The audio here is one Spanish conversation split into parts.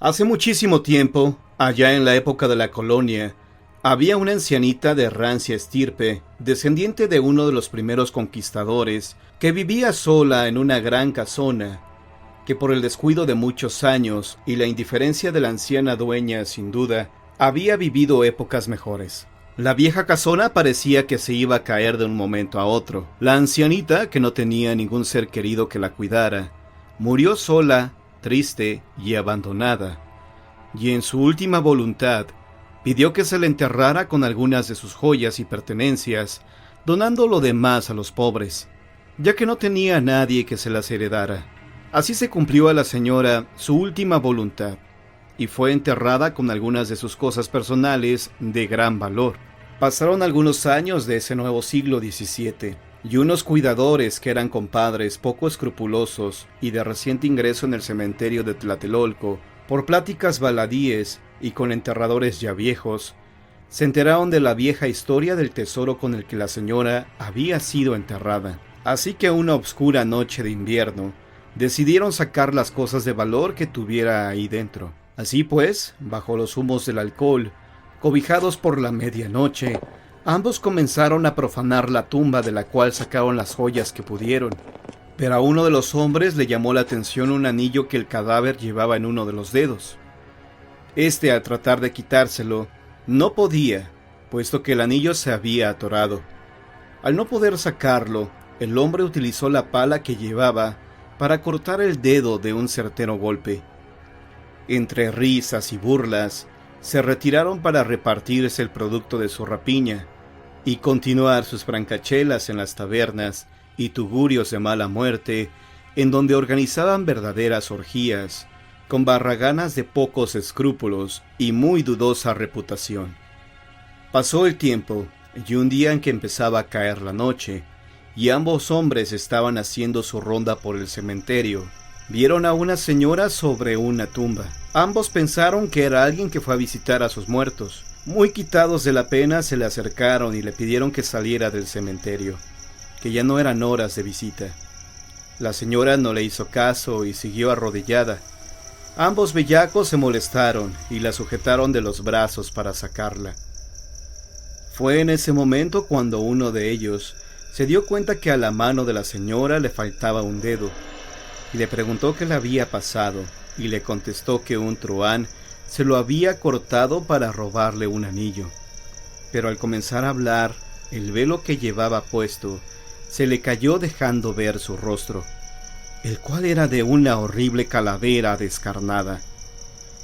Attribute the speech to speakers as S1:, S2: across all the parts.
S1: Hace muchísimo tiempo, allá en la época de la colonia, había una ancianita de rancia estirpe, descendiente de uno de los primeros conquistadores, que vivía sola en una gran casona, que por el descuido de muchos años y la indiferencia de la anciana dueña, sin duda, había vivido épocas mejores. La vieja casona parecía que se iba a caer de un momento a otro. La ancianita, que no tenía ningún ser querido que la cuidara, murió sola, triste y abandonada, y en su última voluntad pidió que se le enterrara con algunas de sus joyas y pertenencias, donando lo demás a los pobres, ya que no tenía a nadie que se las heredara. Así se cumplió a la señora su última voluntad, y fue enterrada con algunas de sus cosas personales de gran valor. Pasaron algunos años de ese nuevo siglo XVII, y unos cuidadores que eran compadres poco escrupulosos y de reciente ingreso en el cementerio de Tlatelolco, por pláticas baladíes y con enterradores ya viejos, se enteraron de la vieja historia del tesoro con el que la señora había sido enterrada. Así que una obscura noche de invierno, decidieron sacar las cosas de valor que tuviera ahí dentro. Así pues, bajo los humos del alcohol, cobijados por la medianoche, ambos comenzaron a profanar la tumba de la cual sacaron las joyas que pudieron. Pero a uno de los hombres le llamó la atención un anillo que el cadáver llevaba en uno de los dedos. Al tratar de quitárselo, no podía, puesto que el anillo se había atorado. Al no poder sacarlo, el hombre utilizó la pala que llevaba para cortar el dedo de un certero golpe. Entre risas y burlas, se retiraron para repartirse el producto de su rapiña y continuar sus francachelas en las tabernas y tugurios de mala muerte, en donde organizaban verdaderas orgías, con barraganas de pocos escrúpulos y muy dudosa reputación. Pasó el tiempo, y un día en que empezaba a caer la noche, y ambos hombres estaban haciendo su ronda por el cementerio, vieron a una señora sobre una tumba. Ambos pensaron que era alguien que fue a visitar a sus muertos. Muy quitados de la pena, se le acercaron y le pidieron que saliera del cementerio, que ya no eran horas de visita. La señora no le hizo caso y siguió arrodillada. Ambos bellacos se molestaron y la sujetaron de los brazos para sacarla. Fue en ese momento cuando uno de ellos se dio cuenta que a la mano de la señora le faltaba un dedo, y le preguntó qué le había pasado, y le contestó que un truhán se lo había cortado para robarle un anillo. Pero al comenzar a hablar, el velo que llevaba puesto se le cayó dejando ver su rostro, el cual era de una horrible calavera descarnada.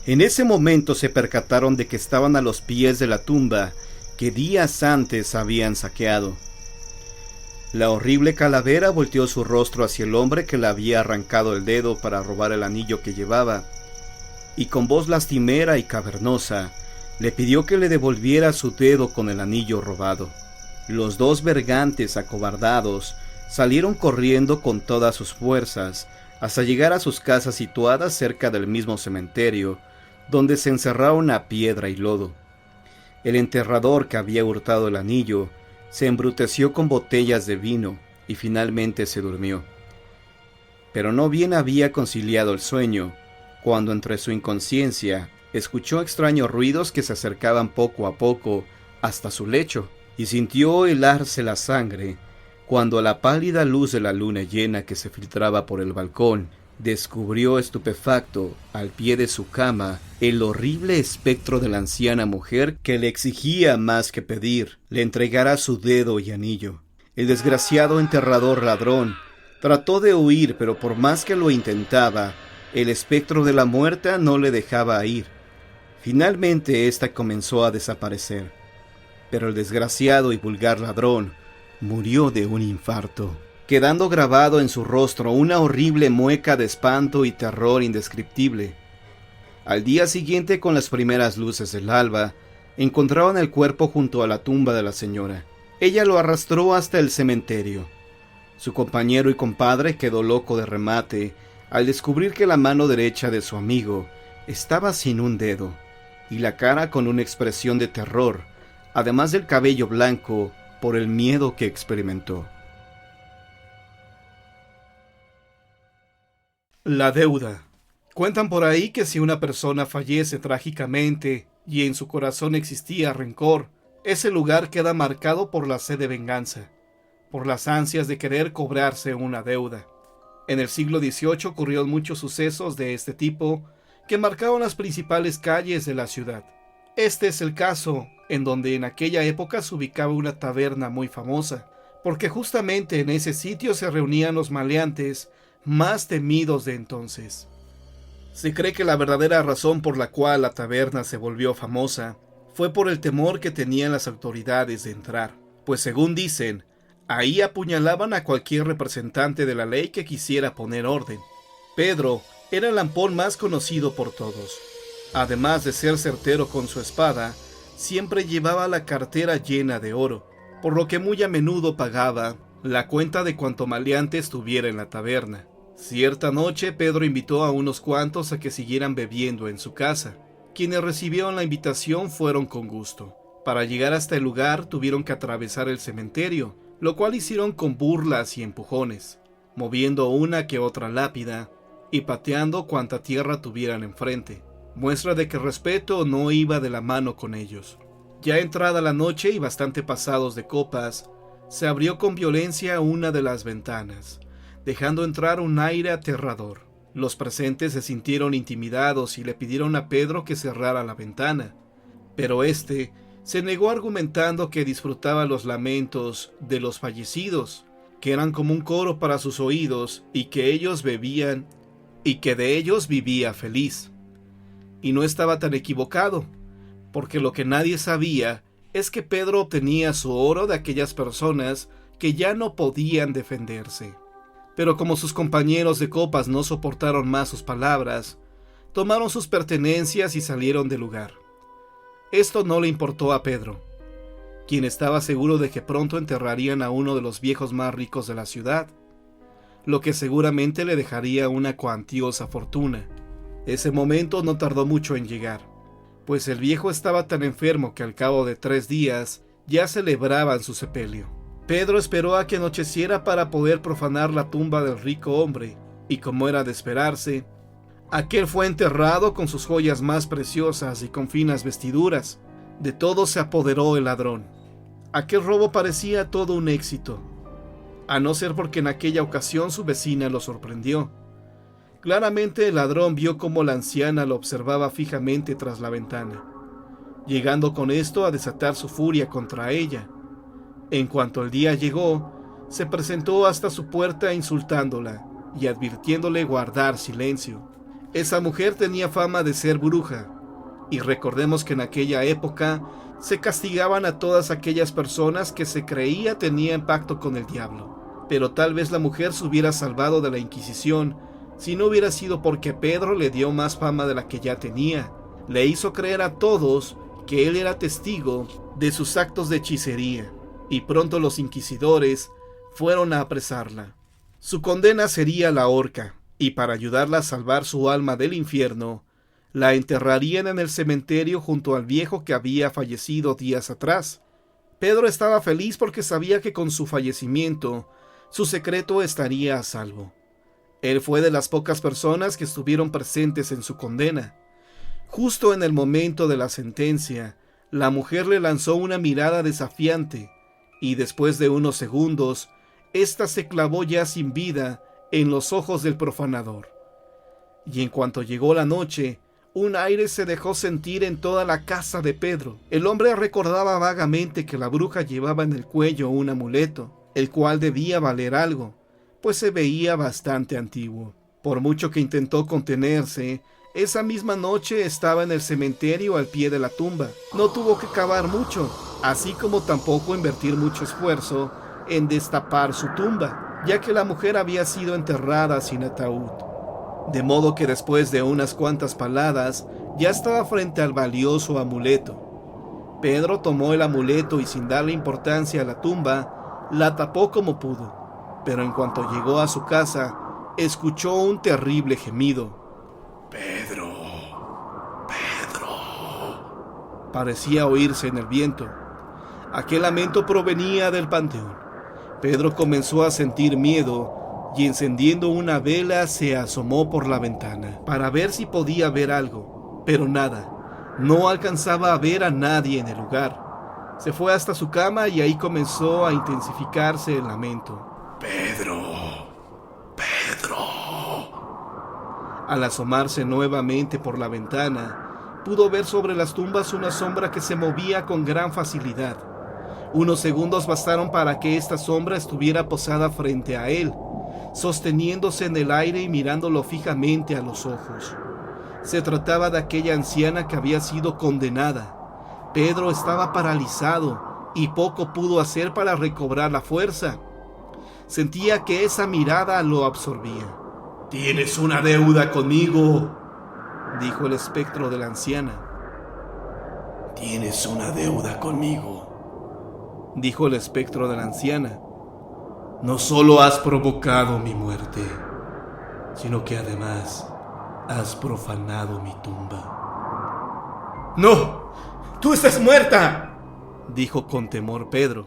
S1: En ese momento se percataron de que estaban a los pies de la tumba que días antes habían saqueado. La horrible calavera volteó su rostro hacia el hombre que le había arrancado el dedo para robar el anillo que llevaba, y con voz lastimera y cavernosa le pidió que le devolviera su dedo con el anillo robado. Los dos bergantes acobardados salieron corriendo con todas sus fuerzas hasta llegar a sus casas situadas cerca del mismo cementerio, donde se encerraron a piedra y lodo. El enterrador que había hurtado el anillo se embruteció con botellas de vino y finalmente se durmió. Pero no bien había conciliado el sueño, cuando entre su inconsciencia escuchó extraños ruidos que se acercaban poco a poco hasta su lecho, y sintió helarse la sangre cuando a la pálida luz de la luna llena que se filtraba por el balcón descubrió estupefacto al pie de su cama el horrible espectro de la anciana mujer que le exigía más que pedir le entregara su dedo y anillo. El desgraciado enterrador ladrón trató de huir, pero por más que lo intentaba, el espectro de la muerta no le dejaba ir. Finalmente ésta comenzó a desaparecer, pero el desgraciado y vulgar ladrón murió de un infarto, quedando grabado en su rostro una horrible mueca de espanto y terror indescriptible. Al día siguiente, con las primeras luces del alba, encontraron el cuerpo junto a la tumba de la señora. Ella lo arrastró hasta el cementerio. Su compañero y compadre quedó loco de remate al descubrir que la mano derecha de su amigo estaba sin un dedo, y la cara con una expresión de terror, además del cabello blanco por el miedo que experimentó. La deuda. Cuentan por ahí que si una persona fallece trágicamente y en su corazón existía rencor, ese lugar queda marcado por la sed de venganza, por las ansias de querer cobrarse una deuda. En el siglo XVIII ocurrieron muchos sucesos de este tipo que marcaron las principales calles de la ciudad. Este es el caso en donde en aquella época se ubicaba una taberna muy famosa, porque justamente en ese sitio se reunían los maleantes más temidos de entonces. Se cree que la verdadera razón por la cual la taberna se volvió famosa fue por el temor que tenían las autoridades de entrar, pues según dicen, ahí apuñalaban a cualquier representante de la ley que quisiera poner orden. Pedro era el lampón más conocido por todos. Además de ser certero con su espada, siempre llevaba la cartera llena de oro, por lo que muy a menudo pagaba la cuenta de cuanto maleante estuviera en la taberna. Cierta noche Pedro invitó a unos cuantos a que siguieran bebiendo en su casa. Quienes recibieron la invitación fueron con gusto. Para llegar hasta el lugar tuvieron que atravesar el cementerio, lo cual hicieron con burlas y empujones, moviendo una que otra lápida y pateando cuanta tierra tuvieran enfrente. Muestra de que el respeto no iba de la mano con ellos. Ya entrada la noche y bastante pasados de copas, se abrió con violencia una de las ventanas, dejando entrar un aire aterrador. Los presentes se sintieron intimidados y le pidieron a Pedro que cerrara la ventana, pero éste se negó argumentando que disfrutaba los lamentos de los fallecidos, que eran como un coro para sus oídos y que ellos bebían y que de ellos vivía feliz. Y no estaba tan equivocado, porque lo que nadie sabía es que Pedro obtenía su oro de aquellas personas que ya no podían defenderse. Pero como sus compañeros de copas no soportaron más sus palabras, tomaron sus pertenencias y salieron del lugar. Esto no le importó a Pedro, quien estaba seguro de que pronto enterrarían a uno de los viejos más ricos de la ciudad, lo que seguramente le dejaría una cuantiosa fortuna. Ese momento no tardó mucho en llegar, pues el viejo estaba tan enfermo que al cabo de 3 días ya celebraban su sepelio. Pedro esperó a que anocheciera para poder profanar la tumba del rico hombre, y como era de esperarse, aquel fue enterrado con sus joyas más preciosas y con finas vestiduras. De todo se apoderó el ladrón. Aquel robo parecía todo un éxito, a no ser porque en aquella ocasión su vecina lo sorprendió. Claramente el ladrón vio cómo la anciana lo observaba fijamente tras la ventana, llegando con esto a desatar su furia contra ella. En cuanto el día llegó, se presentó hasta su puerta insultándola y advirtiéndole guardar silencio. Esa mujer tenía fama de ser bruja, y recordemos que en aquella época se castigaban a todas aquellas personas que se creía tenían pacto con el diablo. Pero tal vez la mujer se hubiera salvado de la Inquisición si no hubiera sido porque Pedro le dio más fama de la que ya tenía. Le hizo creer a todos que él era testigo de sus actos de hechicería, y pronto los inquisidores fueron a apresarla. Su condena sería la horca, y para ayudarla a salvar su alma del infierno, la enterrarían en el cementerio junto al viejo que había fallecido días atrás. Pedro estaba feliz porque sabía que con su fallecimiento, su secreto estaría a salvo. Él fue de las pocas personas que estuvieron presentes en su condena. Justo en el momento de la sentencia, la mujer le lanzó una mirada desafiante, y después de unos segundos, ésta se clavó ya sin vida en los ojos del profanador. Y en cuanto llegó la noche, un aire se dejó sentir en toda la casa de Pedro. El hombre recordaba vagamente que la bruja llevaba en el cuello un amuleto, el cual debía valer algo, pues se veía bastante antiguo. Por mucho que intentó contenerse, esa misma noche estaba en el cementerio al pie de la tumba. No tuvo que cavar mucho, así como tampoco invertir mucho esfuerzo en destapar su tumba, ya que la mujer había sido enterrada sin ataúd. De modo que después de unas cuantas paladas, ya estaba frente al valioso amuleto. Pedro tomó el amuleto y sin darle importancia a la tumba, la tapó como pudo. Pero en cuanto llegó a su casa, escuchó un terrible gemido.
S2: ¡Pedro! ¡Pedro!
S1: Parecía oírse en el viento. Aquel lamento provenía del panteón. Pedro comenzó a sentir miedo y encendiendo una vela se asomó por la ventana para ver si podía ver algo, pero nada. No alcanzaba a ver a nadie en el lugar. Se fue hasta su cama y ahí comenzó a intensificarse el lamento.
S2: Pedro. Pedro.
S1: Al asomarse nuevamente por la ventana, pudo ver sobre las tumbas una sombra que se movía con gran facilidad. Unos segundos bastaron para que esta sombra estuviera posada frente a él, sosteniéndose en el aire y mirándolo fijamente a los ojos. Se trataba de aquella anciana que había sido condenada. Pedro estaba paralizado y poco pudo hacer para recobrar la fuerza. Sentía que esa mirada lo absorbía.
S2: Tienes una deuda conmigo,
S1: dijo el espectro de la anciana.
S2: Tienes una deuda conmigo,
S1: dijo el espectro de la anciana.
S2: No solo has provocado mi muerte, sino que además has profanado mi tumba. ¡No! ¡Tú estás muerta!,
S1: dijo con temor Pedro.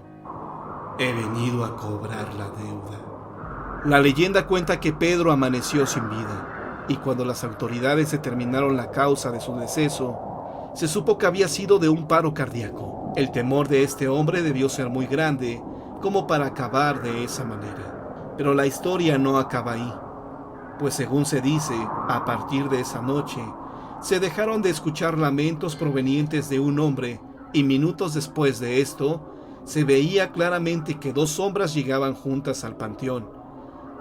S2: He venido a cobrar la deuda.
S1: La leyenda cuenta que Pedro amaneció sin vida, y cuando las autoridades determinaron la causa de su deceso, se supo que había sido de un paro cardíaco. El temor de este hombre debió ser muy grande como para acabar de esa manera. Pero la historia no acaba ahí, pues según se dice, a partir de esa noche, se dejaron de escuchar lamentos provenientes de un hombre, y minutos después de esto, se veía claramente que dos sombras llegaban juntas al panteón,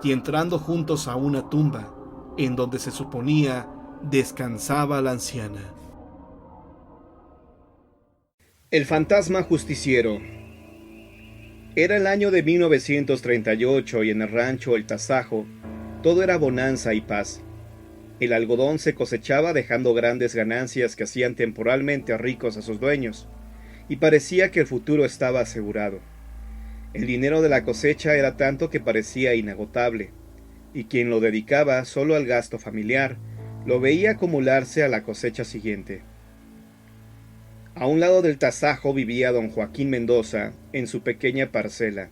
S1: y entrando juntos a una tumba, en donde se suponía descansaba la anciana. El fantasma justiciero. Era el año de 1938 y en el rancho El Tasajo todo era bonanza y paz. El algodón se cosechaba dejando grandes ganancias que hacían temporalmente ricos a sus dueños, y parecía que el futuro estaba asegurado. El dinero de la cosecha era tanto que parecía inagotable, y quien lo dedicaba solo al gasto familiar, lo veía acumularse a la cosecha siguiente. A un lado del tasajo vivía don Joaquín Mendoza, en su pequeña parcela.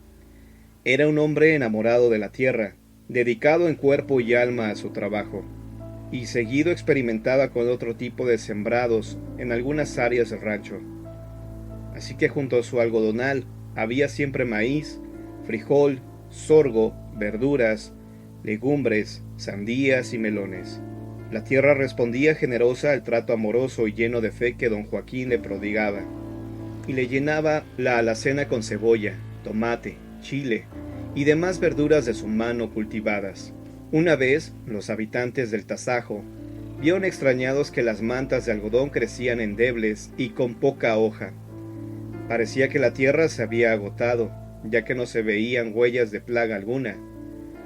S1: Era un hombre enamorado de la tierra, dedicado en cuerpo y alma a su trabajo, y seguido experimentaba con otro tipo de sembrados en algunas áreas del rancho. Así que junto a su algodonal había siempre maíz, frijol, sorgo, verduras, legumbres, sandías y melones. La tierra respondía generosa al trato amoroso y lleno de fe que don Joaquín le prodigaba, y le llenaba la alacena con cebolla, tomate, chile y demás verduras de su mano cultivadas. Una vez, los habitantes del tasajo vieron extrañados que las mantas de algodón crecían endebles y con poca hoja. Parecía que la tierra se había agotado, ya que no se veían huellas de plaga alguna.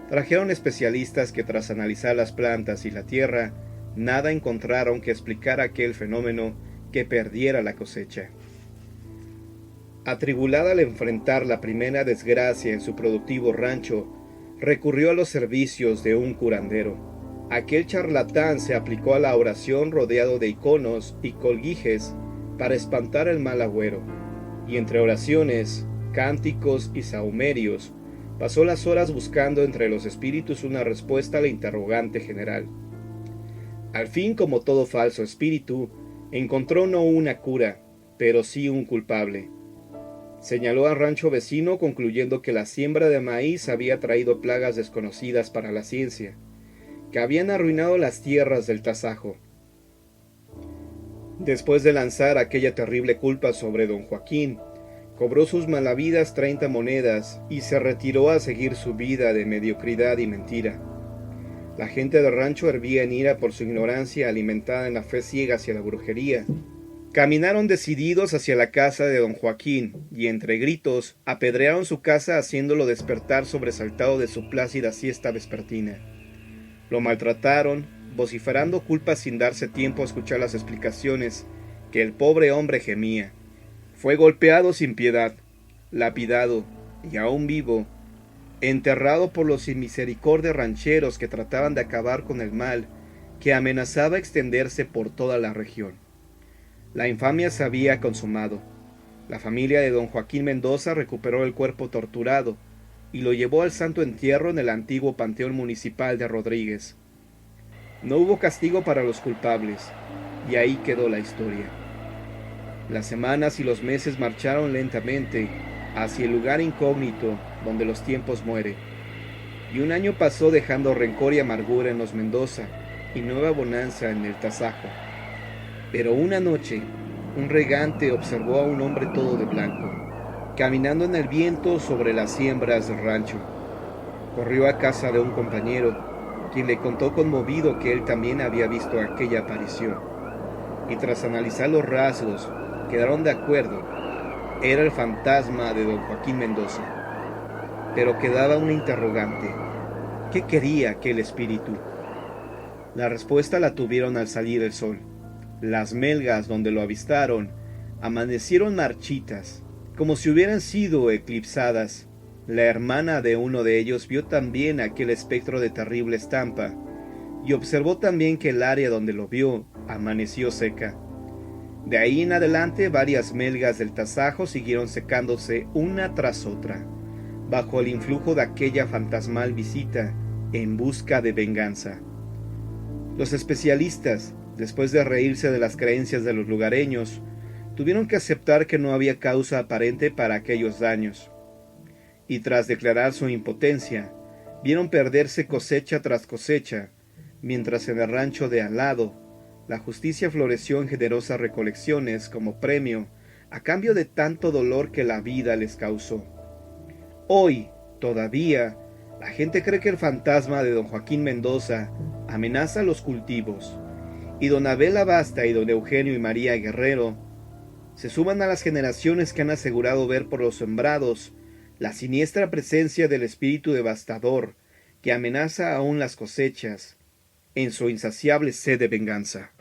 S1: Trajeron especialistas que tras analizar las plantas y la tierra, nada encontraron que explicara aquel fenómeno que perdiera la cosecha. Atribulada al enfrentar la primera desgracia en su productivo rancho, recurrió a los servicios de un curandero. Aquel charlatán se aplicó a la oración rodeado de iconos y colguijes para espantar el mal agüero, y entre oraciones, cánticos y sahumerios, pasó las horas buscando entre los espíritus una respuesta a la interrogante general. Al fin, como todo falso espíritu, encontró no una cura, pero sí un culpable. Señaló al rancho vecino concluyendo que la siembra de maíz había traído plagas desconocidas para la ciencia, que habían arruinado las tierras del tasajo. Después de lanzar aquella terrible culpa sobre don Joaquín, cobró sus malavidas 30 monedas y se retiró a seguir su vida de mediocridad y mentira. La gente del rancho hervía en ira por su ignorancia alimentada en la fe ciega hacia la brujería. Caminaron decididos hacia la casa de don Joaquín y entre gritos apedrearon su casa haciéndolo despertar sobresaltado de su plácida siesta vespertina. Lo maltrataron, vociferando culpas sin darse tiempo a escuchar las explicaciones que el pobre hombre gemía. Fue golpeado sin piedad, lapidado y aún vivo, enterrado por los sin misericordia rancheros que trataban de acabar con el mal que amenazaba extenderse por toda la región. La infamia se había consumado. La familia de don Joaquín Mendoza recuperó el cuerpo torturado, y lo llevó al santo entierro en el antiguo panteón municipal de Rodríguez. No hubo castigo para los culpables, y ahí quedó la historia. Las semanas y los meses marcharon lentamente hacia el lugar incógnito donde los tiempos mueren, y un año pasó dejando rencor y amargura en los Mendoza y nueva bonanza en el Tasajo. Pero una noche, un regante observó a un hombre todo de blanco, caminando en el viento sobre las siembras del rancho. Corrió a casa de un compañero, quien le contó conmovido que él también había visto aquella aparición. Y tras analizar los rasgos, quedaron de acuerdo. Era el fantasma de don Joaquín Mendoza. Pero quedaba una interrogante. ¿Qué quería aquel espíritu? La respuesta la tuvieron al salir el sol. Las melgas donde lo avistaron amanecieron marchitas, como si hubieran sido eclipsadas. La hermana de uno de ellos vio también aquel espectro de terrible estampa, y observó también que el área donde lo vio amaneció seca. De ahí en adelante varias melgas del Tasajo siguieron secándose una tras otra, bajo el influjo de aquella fantasmal visita en busca de venganza. Los especialistas, después de reírse de las creencias de los lugareños, tuvieron que aceptar que no había causa aparente para aquellos daños, y tras declarar su impotencia, vieron perderse cosecha tras cosecha, mientras en el rancho de al lado, la justicia floreció en generosas recolecciones como premio a cambio de tanto dolor que la vida les causó. Hoy, todavía, la gente cree que el fantasma de don Joaquín Mendoza amenaza los cultivos, y don Abel Abasta y don Eugenio y María Guerrero se suman a las generaciones que han asegurado ver por los sembrados la siniestra presencia del espíritu devastador que amenaza aún las cosechas en su insaciable sed de venganza.